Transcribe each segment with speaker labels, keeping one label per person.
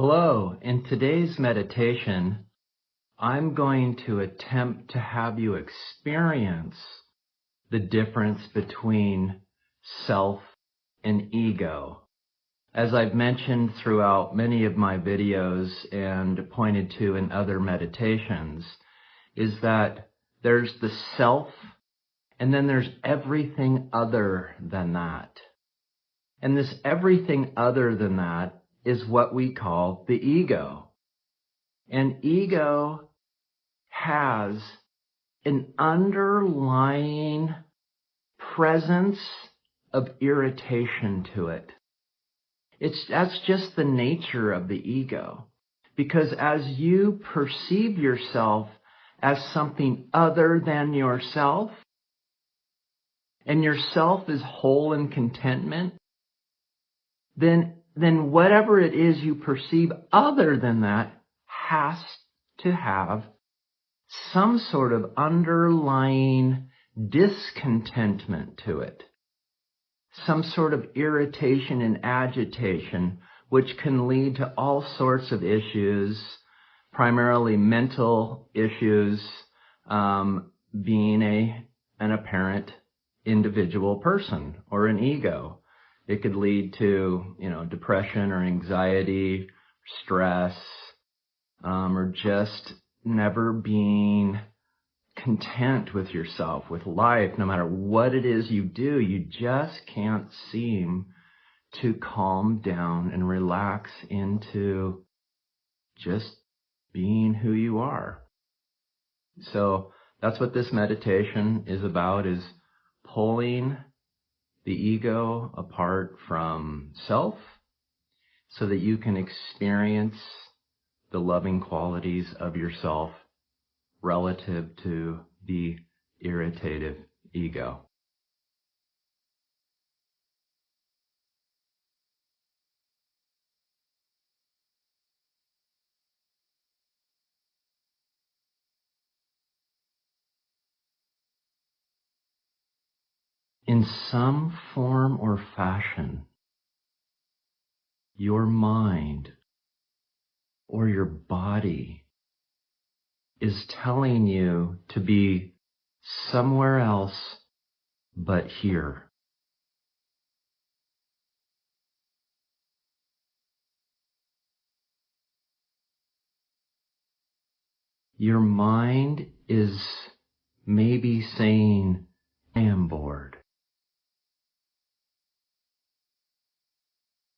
Speaker 1: Hello, in today's meditation, I'm going to attempt to have you experience the difference between self and ego. As I've mentioned throughout many of my videos and pointed to in other meditations, is that there's the self and then there's everything other than that. And this everything other than that is what we call the ego. And ego has an underlying presence of irritation to it. That's just the nature of the ego. Because as you perceive yourself as something other than yourself, and yourself is whole and contentment, then whatever it is you perceive other than that has to have some sort of underlying discontentment to it, some sort of irritation and agitation, which can lead to all sorts of issues, primarily mental issues, being an apparent individual person or an ego. It could lead to, depression or anxiety, stress, or just never being content with yourself, with life. No matter what it is you do, you just can't seem to calm down and relax into just being who you are. So that's what this meditation is about, is pulling the ego apart from self so that you can experience the loving qualities of yourself relative to the irritative ego. In some form or fashion, your mind or your body is telling you to be somewhere else but here. Your mind is maybe saying, I am bored.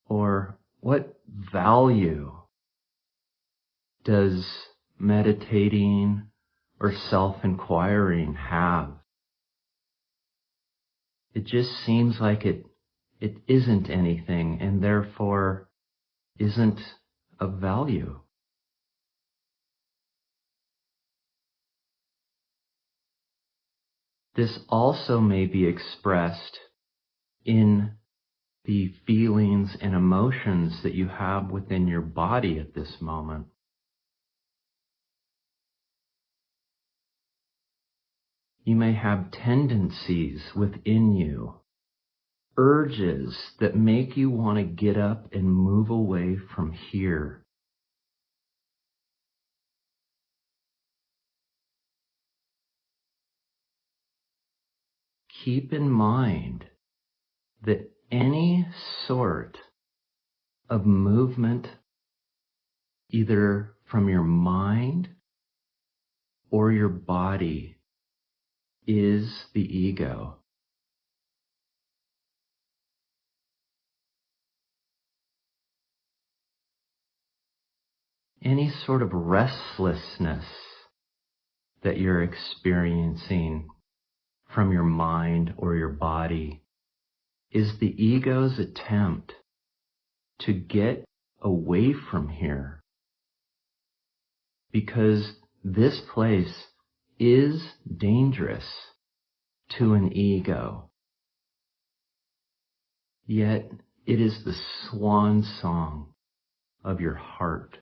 Speaker 1: Or what value does meditating or self-inquiring have? It just seems like it isn't anything and therefore isn't of value. This also may be expressed in the feelings and emotions that you have within your body at this moment. You may have tendencies within you, urges that make you want to get up and move away from here. Keep in mind that any sort of movement, either from your mind or your body, is the ego. Any sort of restlessness that you're experiencing from your mind or your body is the ego's attempt to get away from here, because this place is dangerous to an ego. Yet it is the Swan-Song of your heart,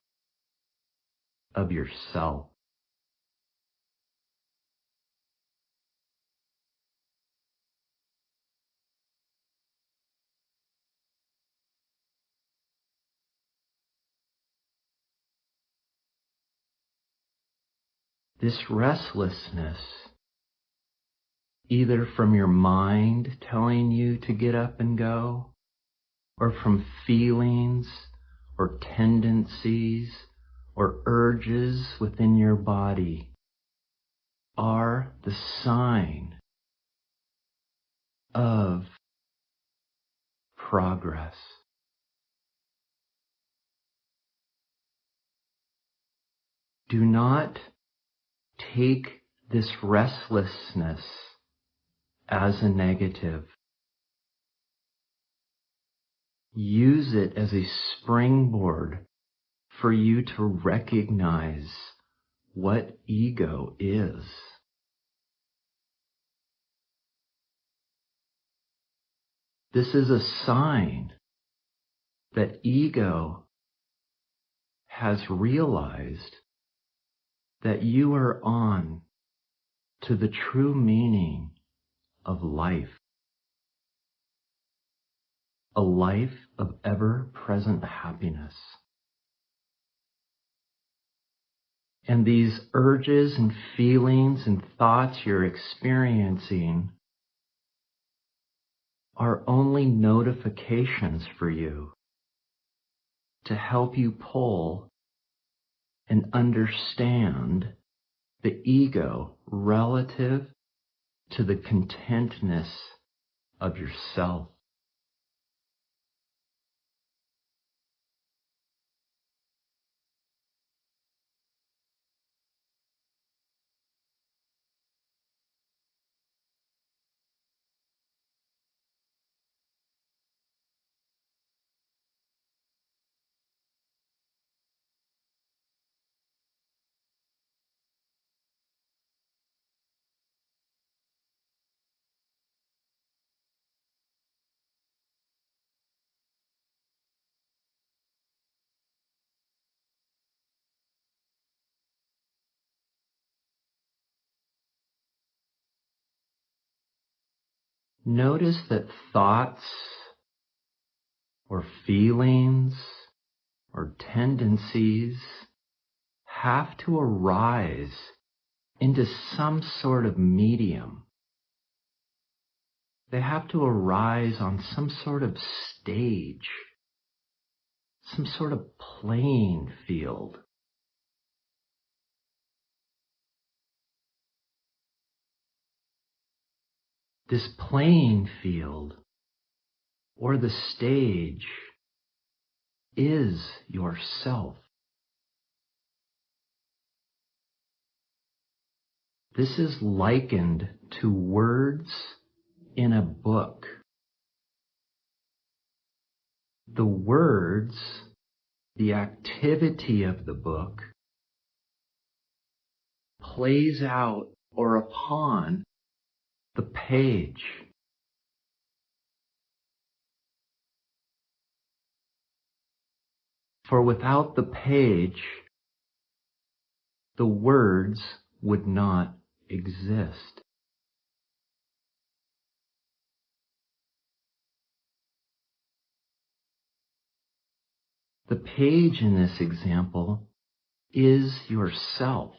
Speaker 1: of yourself. This restlessness, either from your mind telling you to get up and go, or from feelings or tendencies or urges within your body, are the sign of progress. Do not take this restlessness as a negative. Use it as a springboard for you to recognize what ego is. This is a sign that ego has realized that you are on to the true meaning of life, a life of ever-present happiness. And these urges and feelings and thoughts you're experiencing are only notifications for you to help you pull and understand the ego relative to the contentness of yourself. Notice that thoughts or feelings or tendencies have to arise into some sort of medium. They have to arise on some sort of stage, some sort of playing field. This playing field or the stage is yourself. This is likened to words in a book. The words, the activity of the book, plays out or upon the page. For without the page, the words would not exist. The page in this example is yourself.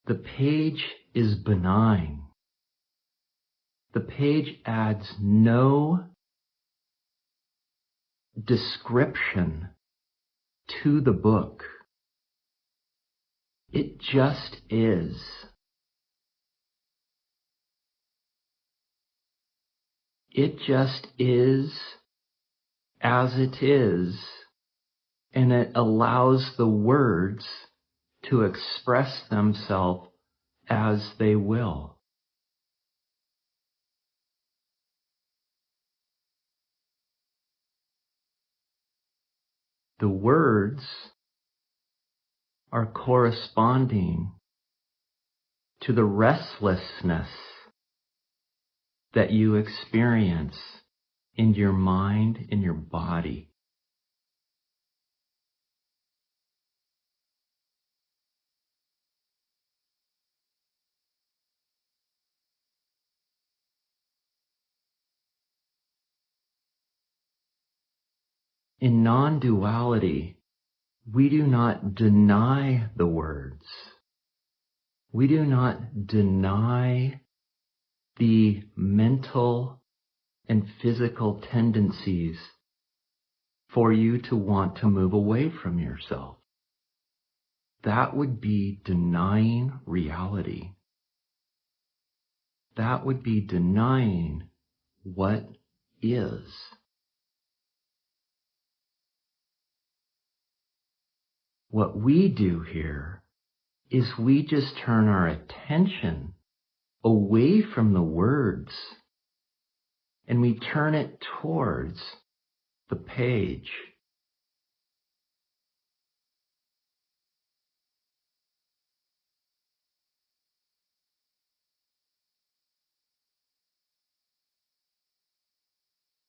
Speaker 1: The page is benign. The page adds no description to the book. It just is. It just is as it is, and it allows the words to express themselves as they will. The words are corresponding to the restlessness that you experience in your mind, in your body. In non-duality, we do not deny the words. We do not deny the mental and physical tendencies for you to want to move away from yourself. That would be denying reality. That would be denying what is. What we do here is we just turn our attention away from the words and we turn it towards the page.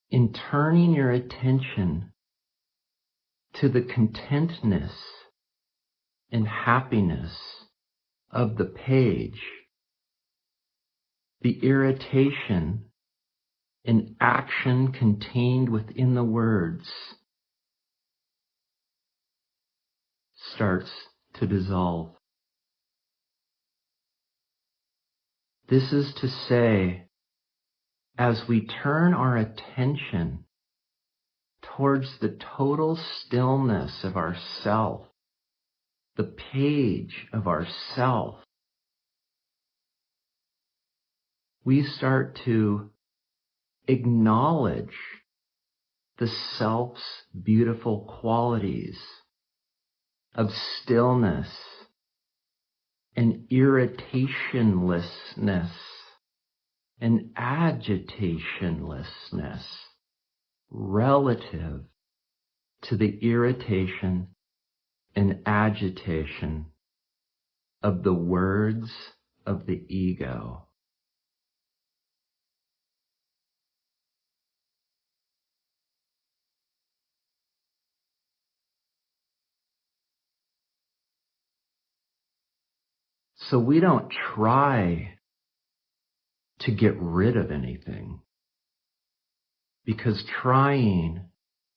Speaker 1: In turning your attention to the contentness and happiness of the page, the irritation and action contained within the words starts to dissolve. This is to say, as we turn our attention towards the total stillness of ourself, the page of ourself, we start to acknowledge the self's beautiful qualities of stillness and irritationlessness and agitationlessness relative to the irritation and agitation of the words of the ego. So we don't try to get rid of anything, because trying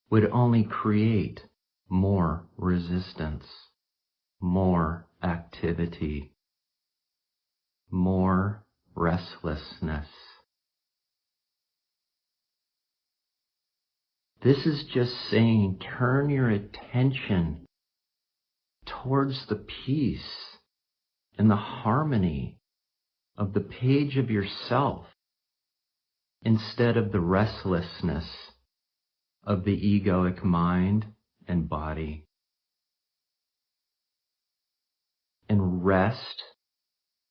Speaker 1: would only create more resistance, more activity, more restlessness. This is just saying, turn your attention towards the peace and the harmony of the page of yourself instead of the restlessness of the egoic mind and body. And rest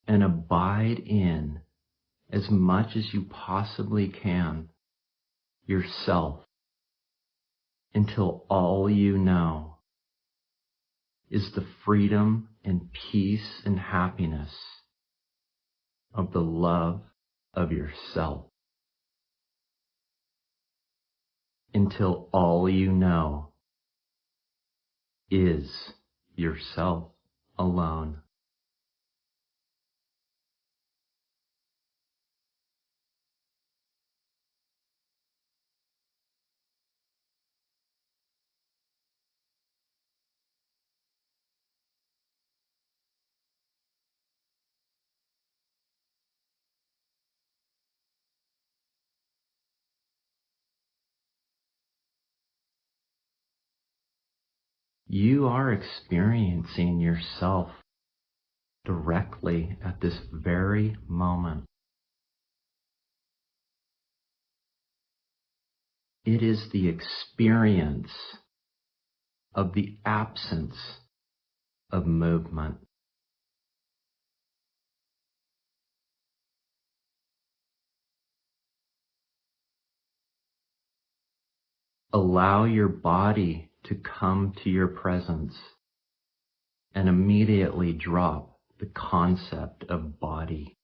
Speaker 1: and abide in, as much as you possibly can, yourself, until all you know is the freedom and peace and happiness of the love of yourself. Until all you know is yourself alone. You are experiencing yourself directly at this very moment. It is the experience of the absence of movement. Allow your body to come to your presence and immediately drop the concept of body.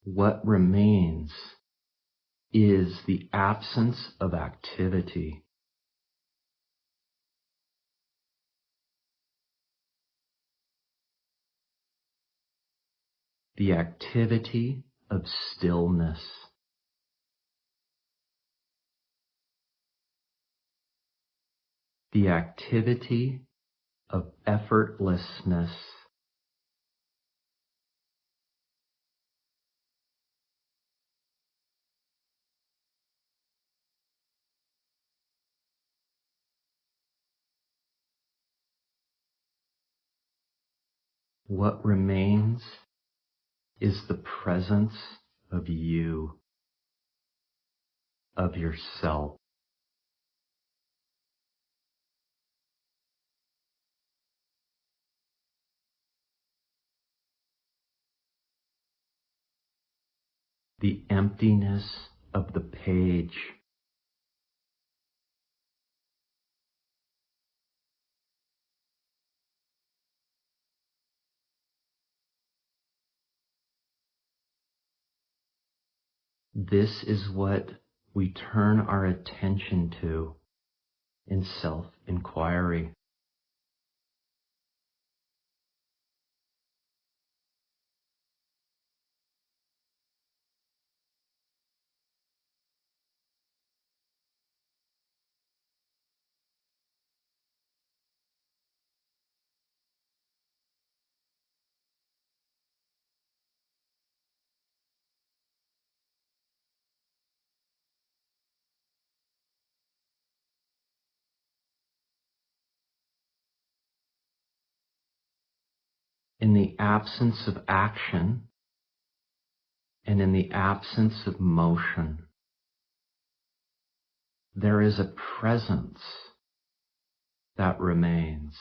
Speaker 1: What remains is the absence of activity. The activity of stillness. The activity of effortlessness. What remains is the presence of you, of yourself. The emptiness of the page. This is what we turn our attention to in self-inquiry. In the absence of action and in the absence of motion, there is a presence that remains.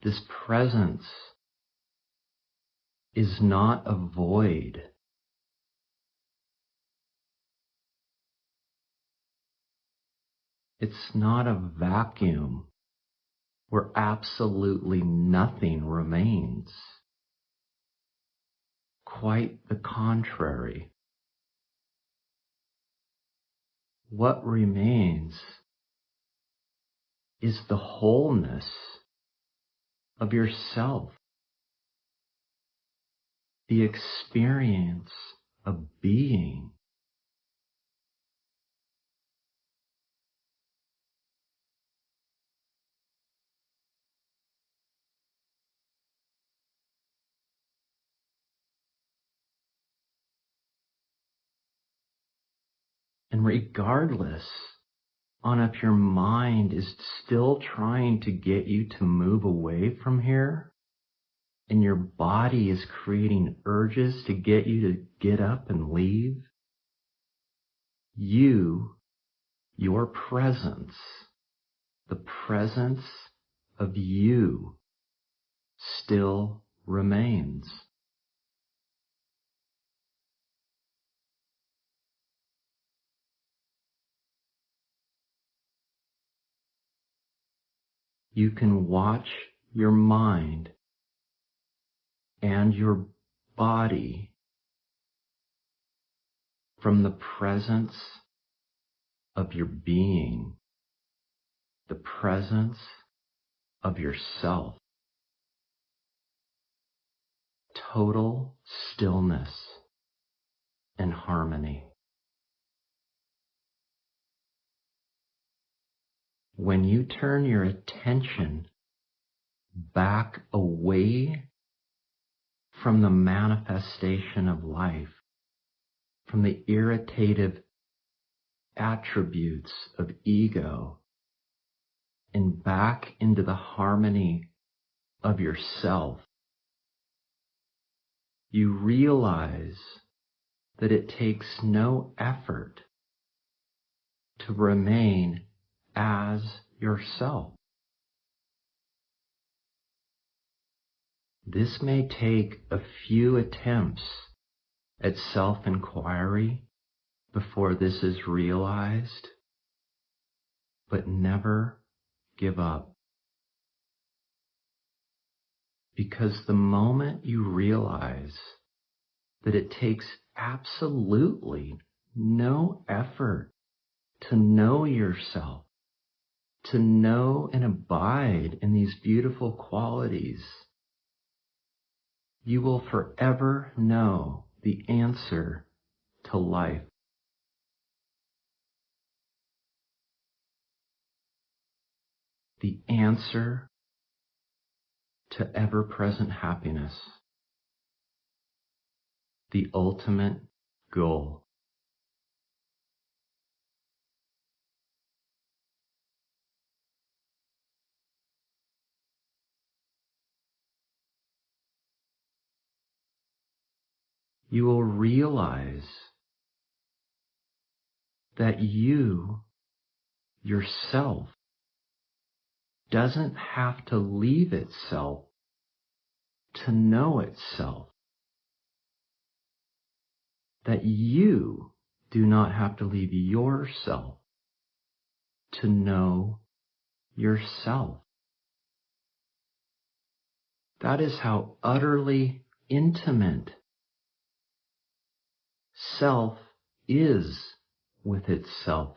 Speaker 1: This presence is not a void. It's not a vacuum where absolutely nothing remains. Quite the contrary. What remains is the wholeness of yourself, the experience of being. And regardless on if your mind is still trying to get you to move away from here, and your body is creating urges to get you to get up and leave, your presence, the presence of you, still remains. You can watch your mind and your body from the presence of your being, the presence of yourself. Total stillness and harmony. When you turn your attention back away from the manifestation of life, from the irritative attributes of ego, and back into the harmony of yourself, you realize that it takes no effort to remain as yourself. This may take a few attempts at self-inquiry before this is realized, but never give up. Because the moment you realize that it takes absolutely no effort to know yourself, to know and abide in these beautiful qualities, you will forever know the answer to life. The answer to ever-present happiness. The ultimate goal. You will realize that you, yourself, doesn't have to leave itself to know itself. That you do not have to leave yourself to know yourself. That is how utterly intimate self is with itself.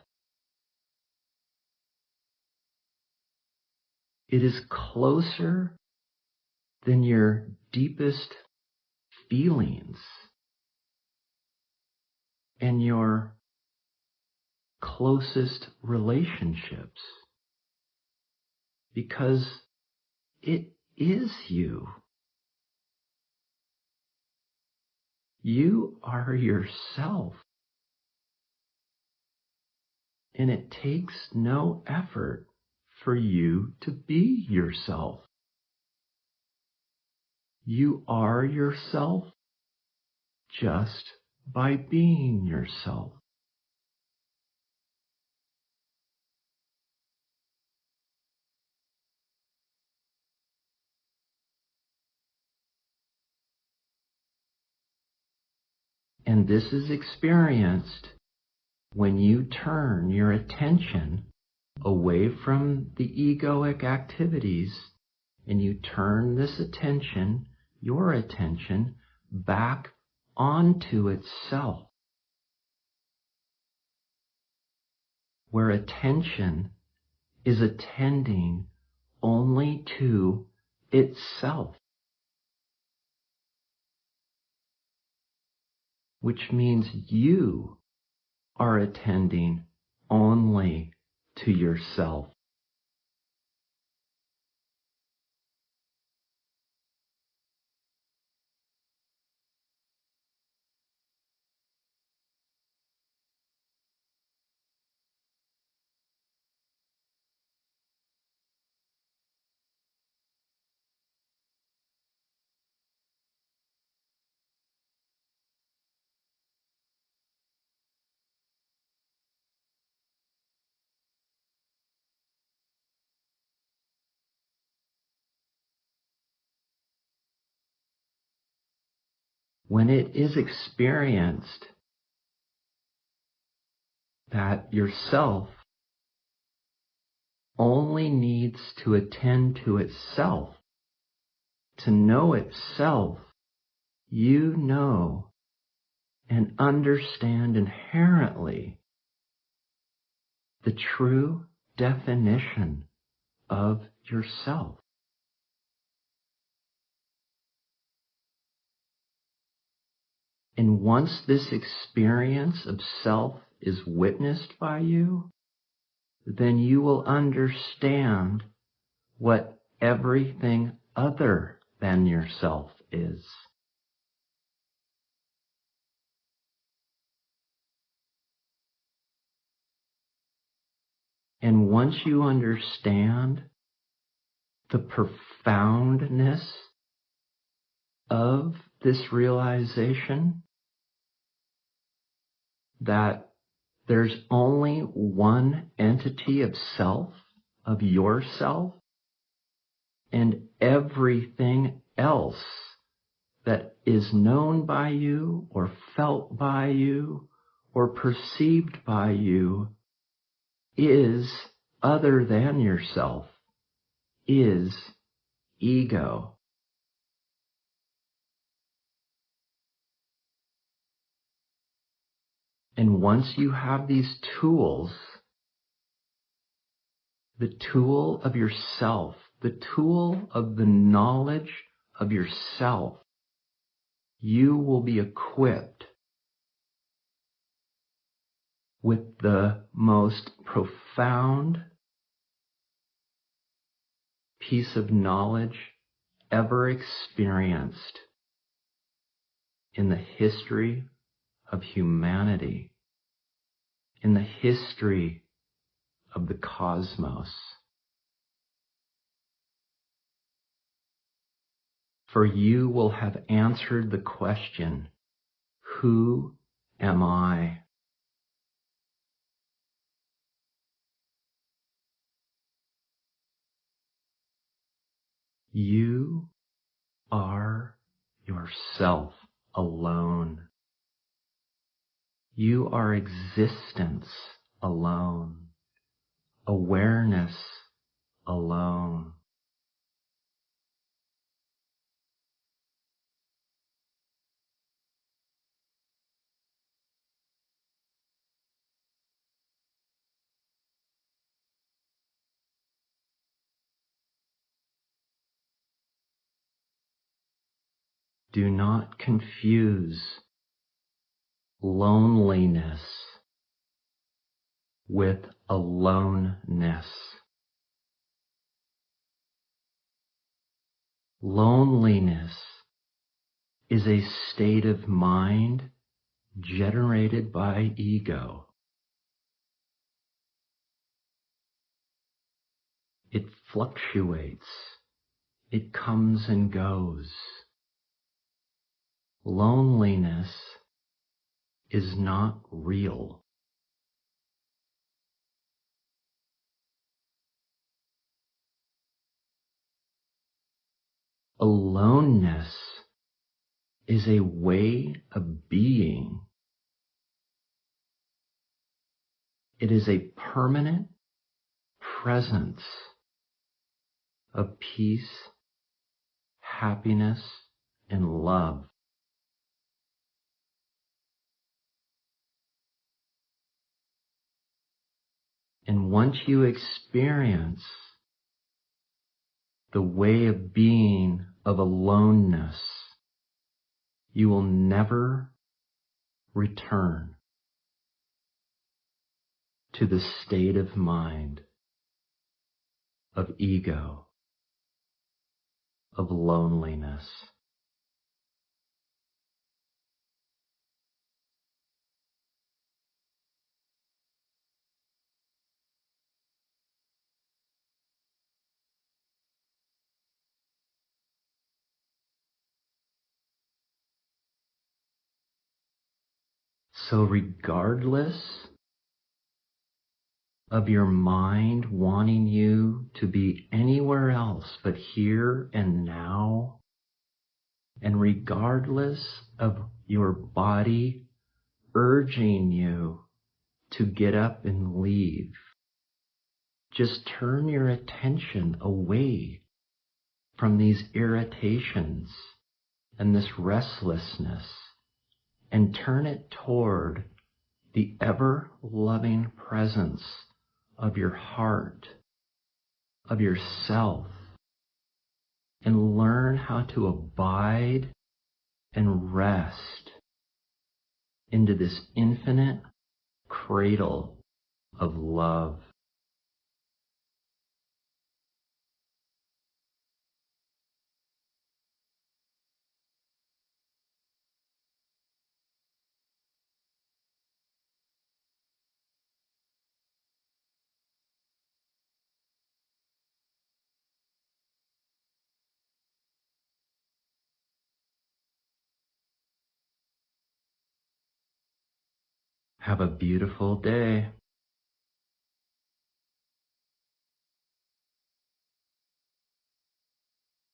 Speaker 1: It is closer than your deepest feelings and your closest relationships, because it is you. You are yourself, and it takes no effort for you to be yourself. You are yourself just by being yourself. And this is experienced when you turn your attention away from the egoic activities and you turn this attention, your attention, back onto itself, where attention is attending only to itself, which means you are attending only to yourself. When it is experienced that yourself only needs to attend to itself, to know itself, you know and understand inherently the true definition of yourself. And once this experience of self is witnessed by you, then you will understand what everything other than yourself is. And once you understand the profoundness of this realization that there's only one entity of self, of yourself, and everything else that is known by you or felt by you or perceived by you is other than yourself, is ego. And once you have these tools, the tool of yourself, the tool of the knowledge of yourself, you will be equipped with the most profound piece of knowledge ever experienced in the history of humanity, in the history of the cosmos. For you will have answered the question, who am I? You are yourself alone. You are existence alone, awareness alone. Do not confuse loneliness with aloneness. Loneliness is a state of mind generated by ego. It fluctuates. It comes and goes. Loneliness is not real. Aloneness is a way of being. It is a permanent presence of peace, happiness, and love. And once you experience the way of being of aloneness, you will never return to the state of mind of ego, of loneliness. So regardless of your mind wanting you to be anywhere else but here and now, and regardless of your body urging you to get up and leave, just turn your attention away from these irritations and this restlessness and turn it toward the ever-loving presence of your heart, of yourself, and learn how to abide and rest into this infinite cradle of love. Have a beautiful day.